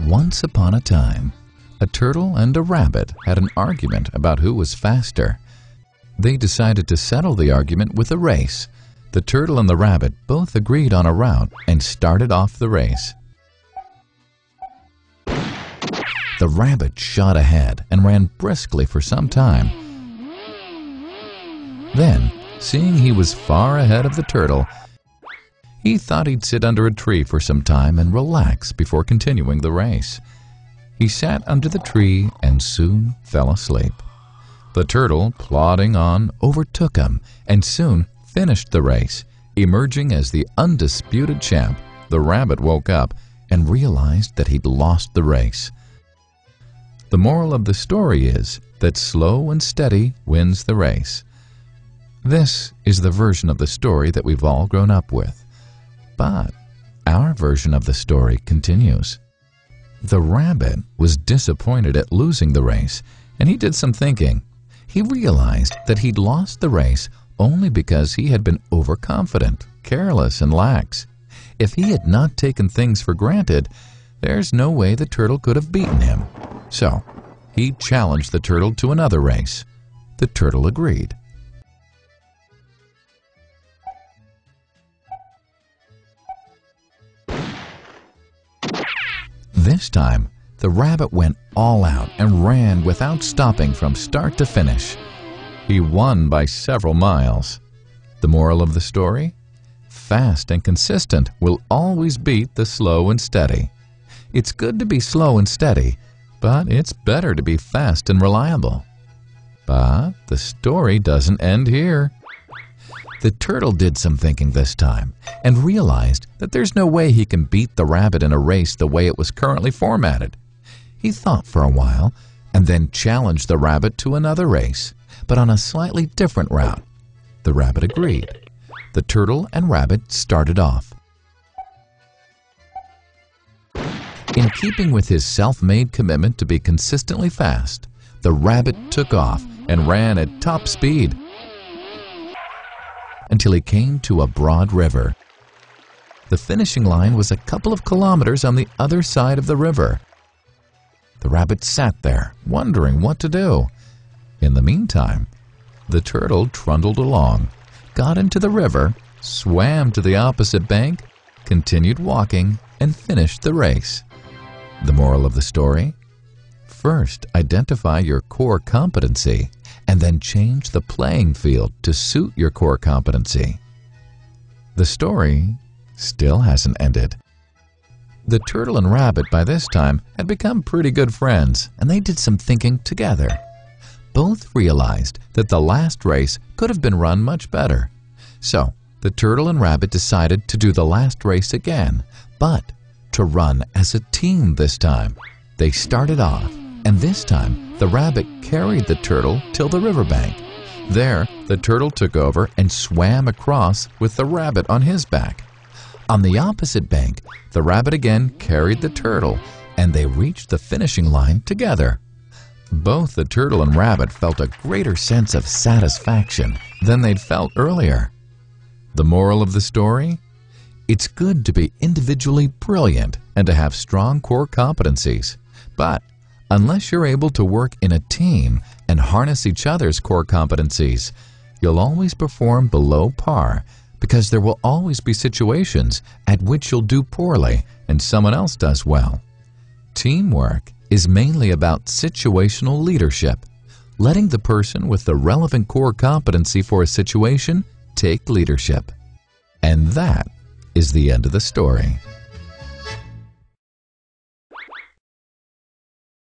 Once upon a time, a turtle and a rabbit had an argument about who was faster. They decided to settle the argument with a race. The turtle and the rabbit both agreed on a route and started off the race. The rabbit shot ahead and ran briskly for some time. Then, seeing he was far ahead of the turtle, he thought he'd sit under a tree for some time and relax before continuing the race. He sat under the tree and soon fell asleep. The turtle, plodding on, overtook him and soon finished the race. Emerging as the undisputed champ, the rabbit woke up and realized that he'd lost the race. The moral of the story is that slow and steady wins the race. This is the version of the story that we've all grown up with. But our version of the story continues. The rabbit was disappointed at losing the race, and he did some thinking. He realized that he'd lost the race only because he had been overconfident, careless, and lax. If he had not taken things for granted, there's no way the turtle could have beaten him. So, he challenged the turtle to another race. The turtle agreed. This time, the rabbit went all out and ran without stopping from start to finish. He won by several miles. The moral of the story? Fast and consistent will always beat the slow and steady. It's good to be slow and steady, but it's better to be fast and reliable. But the story doesn't end here. The turtle did some thinking this time and realized that there's no way he can beat the rabbit in a race the way it was currently formatted. He thought for a while and then challenged the rabbit to another race, but on a slightly different route. The rabbit agreed. The turtle and rabbit started off. In keeping with his self-made commitment to be consistently fast, the rabbit took off and ran at top speed until he came to a broad river. The finishing line was a couple of kilometers on the other side of the river. The rabbit sat there, wondering what to do. In the meantime, the turtle trundled along, got into the river, swam to the opposite bank, continued walking, and finished the race. The moral of the story? First, identify your core competency, and then change the playing field to suit your core competency. The story still hasn't ended. The turtle and rabbit by this time had become pretty good friends, and they did some thinking together. Both realized that the last race could have been run much better. So, the turtle and rabbit decided to do the last race again, but to run as a team this time. They started off, and this time the rabbit carried the turtle till the riverbank. There, the turtle took over and swam across with the rabbit on his back. On the opposite bank, the rabbit again carried the turtle, and they reached the finishing line together. Both the turtle and rabbit felt a greater sense of satisfaction than they'd felt earlier. The moral of the story? It's good to be individually brilliant and to have strong core competencies. But unless you're able to work in a team and harness each other's core competencies, you'll always perform below par, because there will always be situations at which you'll do poorly and someone else does well. Teamwork is mainly about situational leadership, letting the person with the relevant core competency for a situation take leadership. And that is the end of the story.